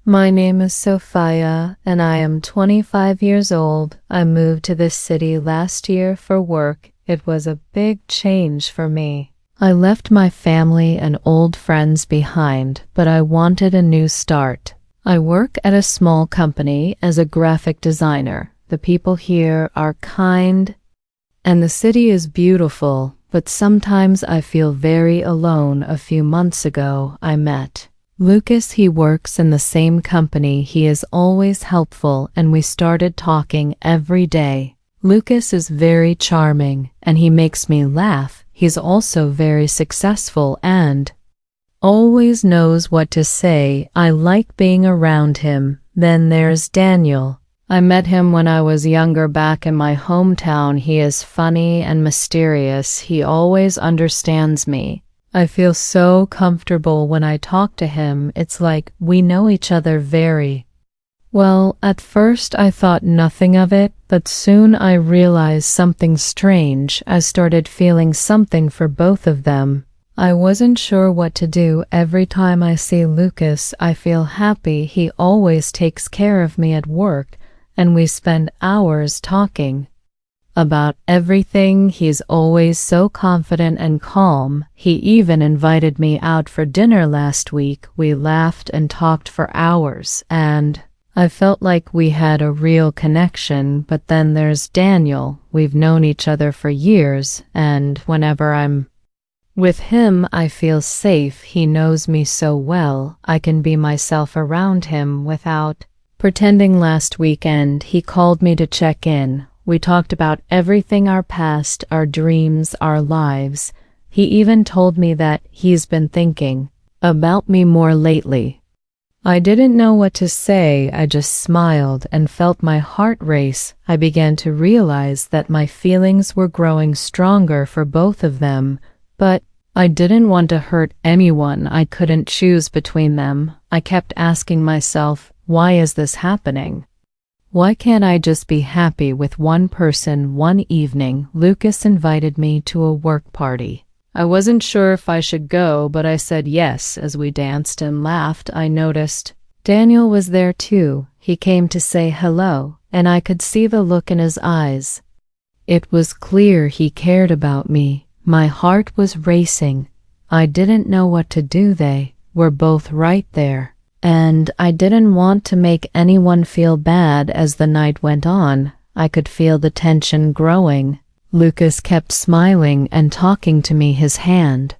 My name is Sophia, and I am 25 years old. I moved to this city last year for work. It was a big change for me. I left my family and old friends behind, but I wanted a new start. I work at a small company as a graphic designer. The people here are kind, and the city is beautiful, but sometimes I feel very alone. A few months ago, I met Lucas. He works in the same company. He is always helpful, and we started talking every day. Lucas is very charming, and he makes me laugh. He's also very successful and always knows what to say. I like being around him. Then there's Daniel. I met him when I was younger back in my hometown. He is funny and mysterious. He always understands me. I feel so comfortable when I talk to him. It's like we know each other very well. At first I thought nothing of it, but soon I realized something strange. I started feeling something for both of them. I wasn't sure what to do. Every time I see Lucas, I feel happy. He always takes care of me at work, and we spend hours talking about everything. He's always so confident and calm. He even invited me out for dinner last week. We laughed and talked for hours, and I felt like we had a real connection. But then there's Daniel. We've known each other for years, and whenever I'm with him, I feel safe. He knows me so well. I can be myself around him without pretending. Last weekend, he called me to check in. We talked about everything, our past, our dreams, our lives. He even told me that he's been thinking about me more lately. I didn't know what to say. I just smiled and felt my heart race. I began to realize that my feelings were growing stronger for both of them, but I didn't want to hurt anyone. I couldn't choose between them. I kept asking myself, why is this happening? Why can't I just be happy with one person? One evening, Lucas invited me to a work party. I wasn't sure if I should go, but I said yes. As we danced and laughed, I noticed Daniel was there too. He came to say hello, and I could see the look in his eyes. It was clear he cared about me. My heart was racing. I didn't know what to do. They were both right there, and I didn't want to make anyone feel bad. As the night went on, I could feel the tension growing. Lucas kept smiling and talking to me, his hand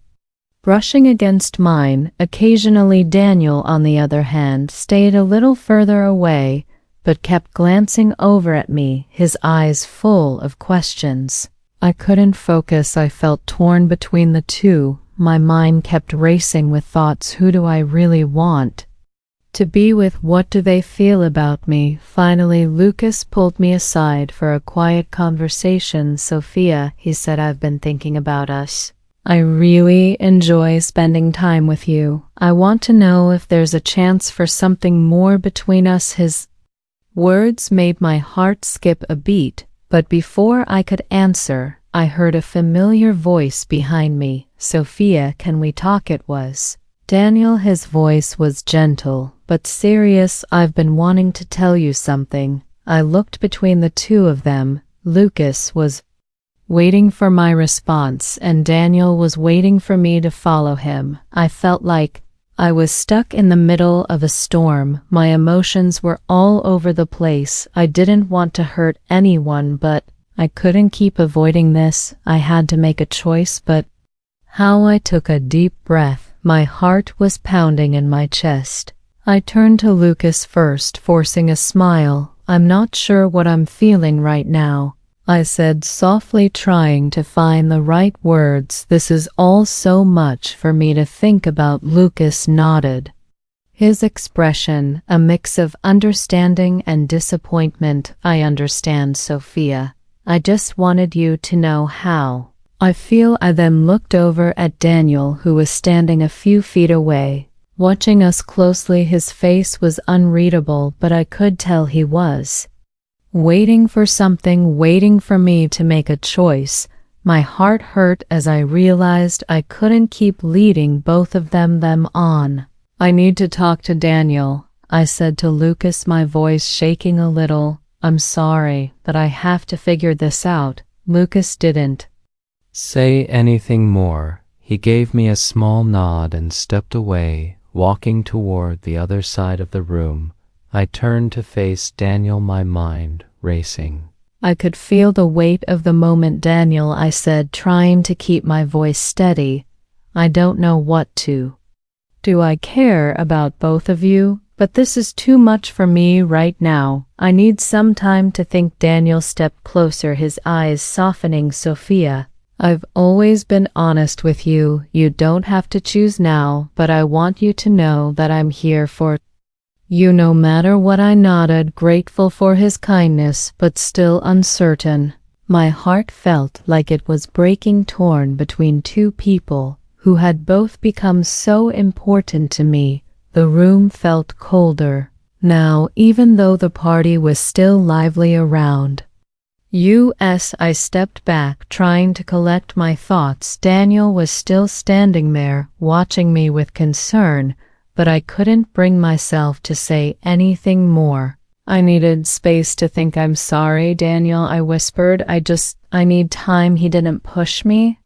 brushing against mine. Occasionally Daniel, on the other hand, stayed a little further away, but kept glancing over at me, his eyes full of questions. I couldn't focus. I felt torn between the two. My mind kept racing with thoughts. Who do I really want to be with? What do they feel about me? Finally, Lucas pulled me aside for a quiet conversation. Sophia, he said, I've been thinking about us. I really enjoy spending time with you. I want to know if there's a chance for something more between us. His words made my heart skip a beat, but before I could answer, I heard a familiar voice behind me. Sophia, can we talk? It was Daniel. His voice was gentle but serious. I've been wanting to tell you something. I looked between the two of them. Lucas was waiting for my response, and Daniel was waiting for me to follow him. I felt like I was stuck in the middle of a storm. My emotions were all over the place. I didn't want to hurt anyone, but I couldn't keep avoiding this. I had to make a choice. But how? I took a deep breath. My heart was pounding in my chest. I turned to Lucas first, forcing a smile. I'm not sure what I'm feeling right now, I said softly, trying to find the right words. This is all so much for me to think about. Lucas nodded, his expression a mix of understanding and disappointment. I understand, Sophia. I just wanted you to know how I feel. I then looked over at Daniel, who was standing a few feet away, watching us closely. His face was unreadable, but I could tell he was waiting for something, waiting for me to make a choice. My heart hurt as I realized I couldn't keep leading both of them on. I need to talk to Daniel, I said to Lucas, my voice shaking a little. I'm sorry, but I have to figure this out. Lucas didn't say anything more. He gave me a small nod and stepped away, walking toward the other side of the room. I turned to face Daniel, my mind racing. I could feel the weight of the moment. Daniel, I said, trying to keep my voice steady. I don't know what to do. I care about both of you, but this is too much for me right now. I need some time to think. Daniel stepped closer, his eyes softening. Sophia, I've always been honest with you. You don't have to choose now, but I want you to know that I'm here for you no matter what. I nodded, grateful for his kindness, but still uncertain. My heart felt like it was breaking, torn between two people who had both become so important to me. The room felt colder now, even though the party was still lively around us. I stepped back, trying to collect my thoughts. Daniel was still standing there, watching me with concern, but I couldn't bring myself to say anything more. I needed space to think. I'm sorry, Daniel, I whispered. I need time. He didn't push me.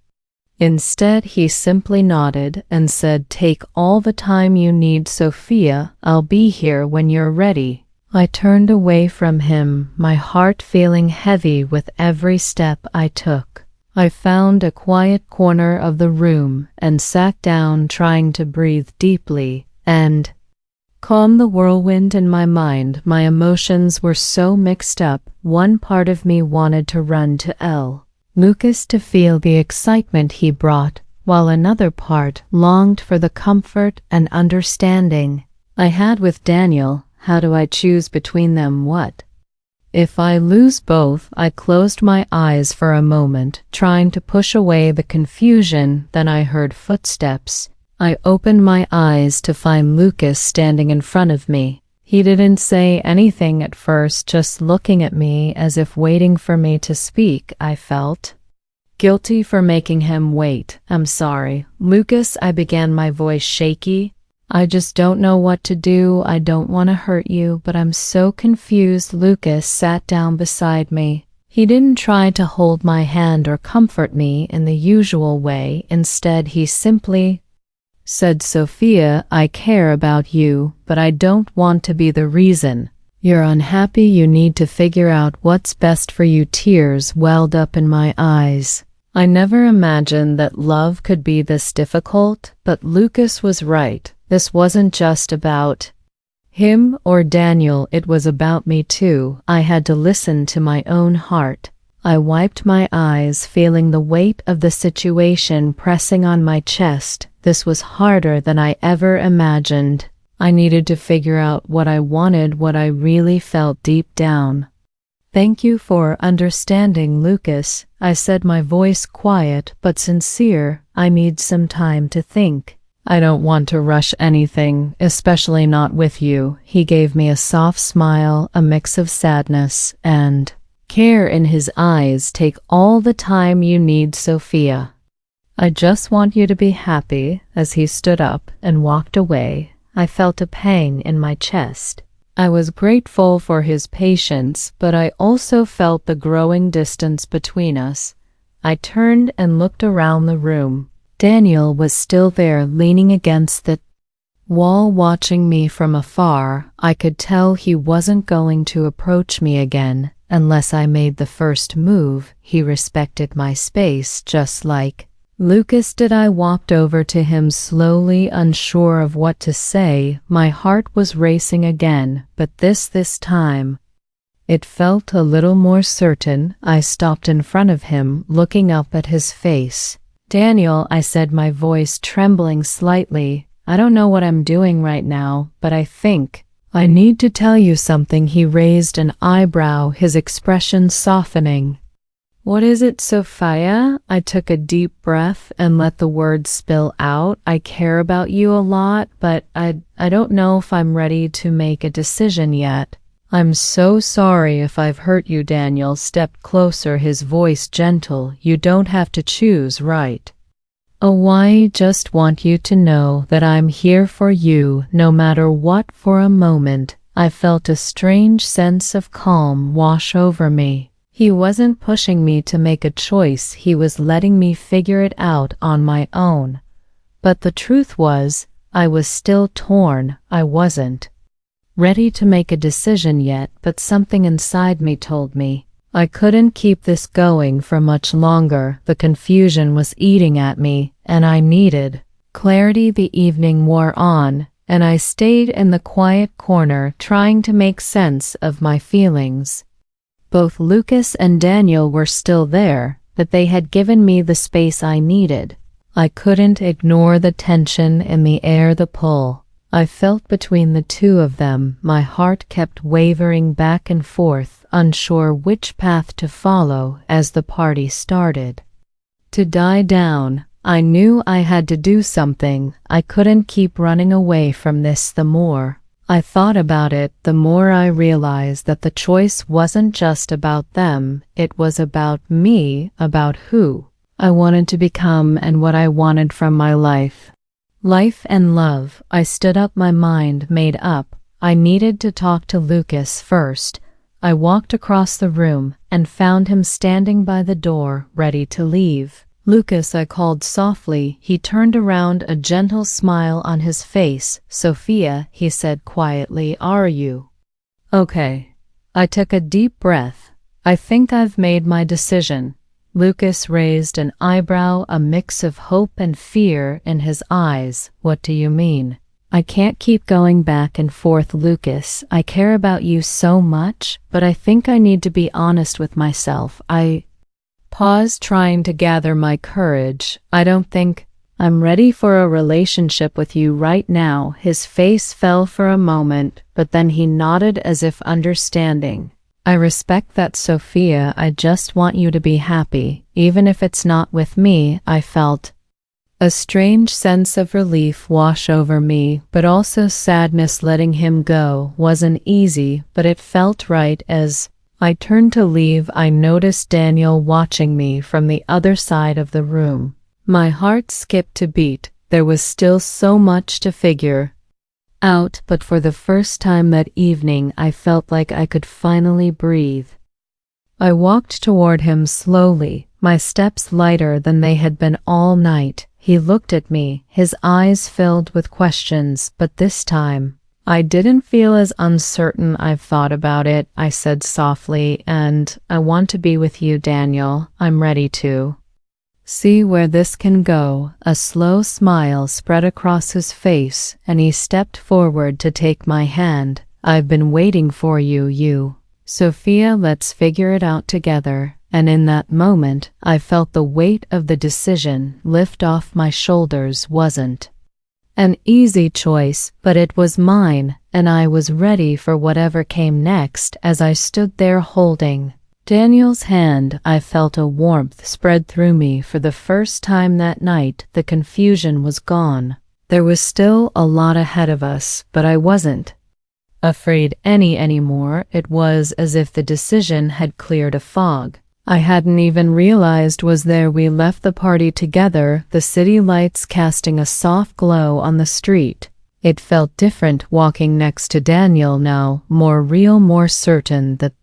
Instead, he simply nodded and said, take all the time you need, Sophia. I'll be here when you're ready. I turned away from him, my heart feeling heavy with every step I took. I found a quiet corner of the room and sat down, trying to breathe deeply and calm the whirlwind in my mind. My emotions were so mixed up. One part of me wanted to run to Lucas to feel the excitement he brought, while another part longed for the comfort and understanding I had with Daniel. How do I choose between them? What if I lose both? I closed my eyes for a moment, trying to push away the confusion. Then I heard footsteps. I opened my eyes to find Lucas standing in front of me. He didn't say anything at first, just looking at me as if waiting for me to speak. I felt guilty for making him wait. I'm sorry, Lucas, I began, my voice shaky. I just don't know what to do. I don't want to hurt you, but I'm so confused. Lucas sat down beside me. He didn't try to hold my hand or comfort me in the usual way. Instead, he simply said, Sophia, I care about you, but I don't want to be the reason you're unhappy. You need to figure out what's best for you. Tears welled up in my eyes. I never imagined that love could be this difficult, but Lucas was right. This wasn't just about him or Daniel, it was about me too. I had to listen to my own heart. I wiped my eyes, feeling the weight of the situation pressing on my chest. This was harder than I ever imagined. I needed to figure out what I wanted, what I really felt deep down. Thank you for understanding, Lucas, I said, my voice quiet but sincere. I need some time to think. I don't want to rush anything, especially not with you. He gave me a soft smile, a mix of sadness and care in his eyes. Take all the time you need, Sophia. I just want you to be happy. As he stood up and walked away, I felt a pang in my chest. I was grateful for his patience, but I also felt the growing distance between us. I turned and looked around the room. Daniel was still there, leaning against the wall, watching me from afar. I could tell he wasn't going to approach me again unless I made the first move. He respected my space, just like Lucas did. I walked over to him slowly, unsure of what to say. My heart was racing again, but this time it felt a little more certain. I stopped in front of him, looking up at his face. Daniel, I said, my voice trembling slightly, I don't know what I'm doing right now, but I think I need to tell you something. He raised an eyebrow, his expression softening. What is it, Sophia? I took a deep breath and let the words spill out. I care about you a lot, but I don't know if I'm ready to make a decision yet. I'm so sorry if I've hurt you. Daniel stepped closer, his voice gentle. You don't have to choose, right Oh, I just want you to know that I'm here for you no matter what. For a moment, I felt a strange sense of calm wash over me. He wasn't pushing me to make a choice, he was letting me figure it out on my own. But the truth was, I was still torn. I wasn't ready to make a decision yet, but something inside me told me I couldn't keep this going for much longer. The confusion was eating at me, and I needed clarity. The evening wore on, and I stayed in the quiet corner trying to make sense of my feelings. Both Lucas and Daniel were still there, but they had given me the space I needed. I couldn't ignore the tension in the air, the pull I felt between the two of them. My heart kept wavering back and forth, unsure which path to follow as the party started to die down. I knew I had to do something. I couldn't keep running away from this. The more I thought about it, the more I realized that the choice wasn't just about them, it was about me, about who I wanted to become and what I wanted from my life. Life and love. I stood up, my mind made up. I needed to talk to Lucas first. I walked across the room and found him standing by the door, ready to leave. Lucas, I called softly. He turned around, a gentle smile on his face. Sophia, he said quietly, are you okay? I took a deep breath. I think I've made my decision. Lucas raised an eyebrow, a mix of hope and fear in his eyes. What do you mean? I can't keep going back and forth, Lucas. I care about you so much, but I think I need to be honest with myself. I paused, trying to gather my courage. I don't think I'm ready for a relationship with you right now. His face fell for a moment, but then he nodded as if understanding. I respect that, Sophia. I just want you to be happy, even if it's not with me. I felt a strange sense of relief wash over me, but also sadness. Letting him go wasn't easy, but it felt right. As I turned to leave, I noticed Daniel watching me from the other side of the room. My heart skipped a beat. There was still so much to figure out, but for the first time that evening, I felt like I could finally breathe. I walked toward him slowly, my steps lighter than they had been all night. He looked at me, his eyes filled with questions, but this time, I didn't feel as uncertain. I've thought about it, I said softly, and I want to be with you, Daniel. I'm ready to see where this can go. A slow smile spread across his face, and he stepped forward to take my hand. I've been waiting for you, Sophia. Let's figure it out together. And in that moment, I felt the weight of the decision lift off my shoulders. Wasn't an easy choice, but it was mine, and I was ready for whatever came next. As I stood there holding Daniel's hand, I felt a warmth spread through me. For the first time that night, the confusion was gone. There was still a lot ahead of us, but I wasn't afraid anymore. It was as if the decision had cleared a fog I hadn't even realized was there. We left the party together, the city lights casting a soft glow on the street. It felt different walking next to Daniel now, more real, more certain. The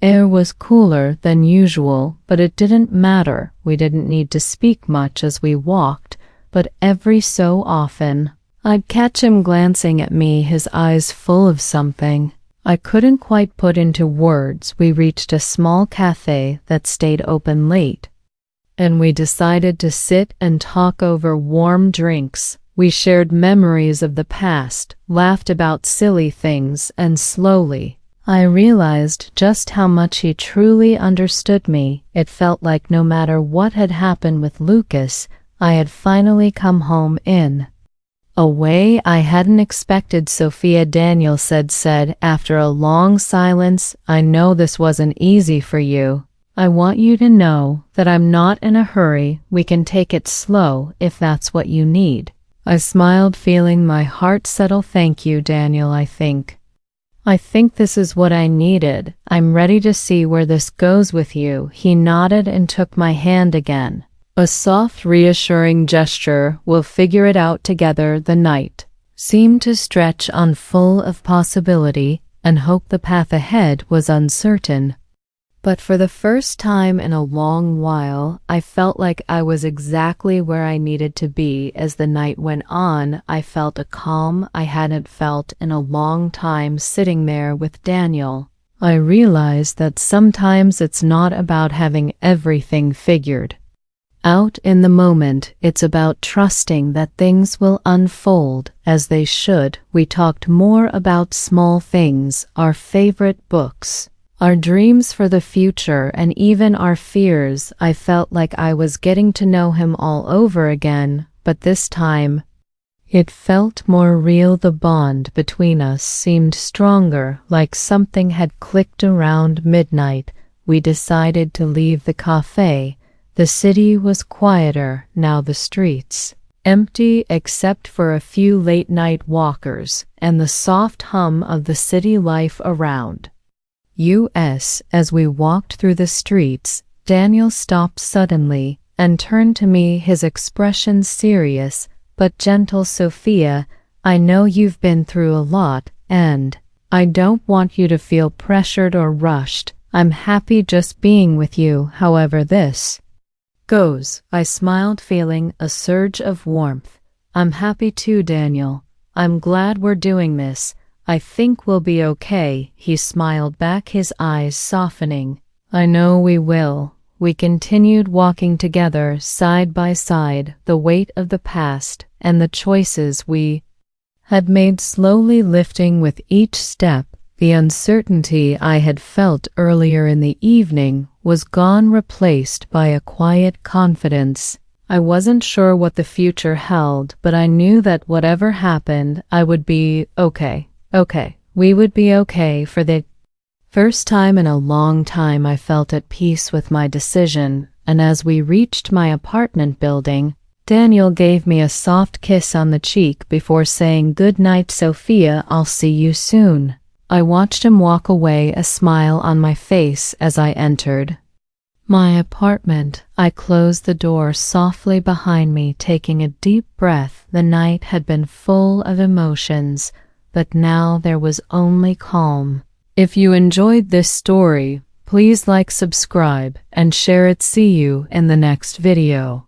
air was cooler than usual, but it didn't matter. We didn't need to speak much as we walked, but every so often, I'd catch him glancing at me, his eyes full of something I couldn't quite put into words. We reached a small cafe that stayed open late, and we decided to sit and talk over warm drinks. We shared memories of the past, laughed about silly things, and slowly, I realized just how much he truly understood me. It felt like no matter what had happened with Lucas, I had finally come home in a way I hadn't expected. Sophia, Daniel said after a long silence, I know this wasn't easy for you. I want you to know that I'm not in a hurry. We can take it slow if that's what you need. I smiled, feeling my heart settle. Thank you, Daniel. I think this is what I needed. I'm ready to see where this goes with you. He nodded and took my hand again. A soft, reassuring gesture, we'll figure it out together. The night seemed to stretch on, full of possibility and hope. The path ahead was uncertain. But for the first time in a long while, I felt like I was exactly where I needed to be. As the night went on, I felt a calm I hadn't felt in a long time. Sitting there with Daniel, I realized that sometimes it's not about having everything figured out in the moment. It's about trusting that things will unfold as they should. We talked more about small things, our favorite books, our dreams for the future, and even our fears. I felt like I was getting to know him all over again, but this time it felt more real. The bond between us seemed stronger, like something had clicked. Around midnight, we decided to leave the cafe. The city was quieter now, the streets empty except for a few late-night walkers and the soft hum of the city life around us. As we walked through the streets, Daniel stopped suddenly and turned to me, his expression serious but gentle. Sophia, I know you've been through a lot, and I don't want you to feel pressured or rushed. I'm happy just being with you, however this goes. I smiled, feeling a surge of warmth. I'm happy too, Daniel. I'm glad we're doing this. I think we'll be okay. He smiled back, his eyes softening. I know we will. We continued walking together, side by side, the weight of the past and the choices we had made slowly lifting with each step. The uncertainty I had felt earlier in the evening was gone, replaced by a quiet confidence. I wasn't sure what the future held, but I knew that whatever happened, I would be okay. We would be okay. For the first time in a long time, I felt at peace with my decision, and as we reached my apartment building, Daniel gave me a soft kiss on the cheek before saying, "Good night, Sophia, I'll see you soon." I watched him walk away, a smile on my face as I entered my apartment. I closed the door softly behind me, taking a deep breath. The night had been full of emotions, but now there was only calm. If you enjoyed this story, please like, subscribe, and share it. See you in the next video.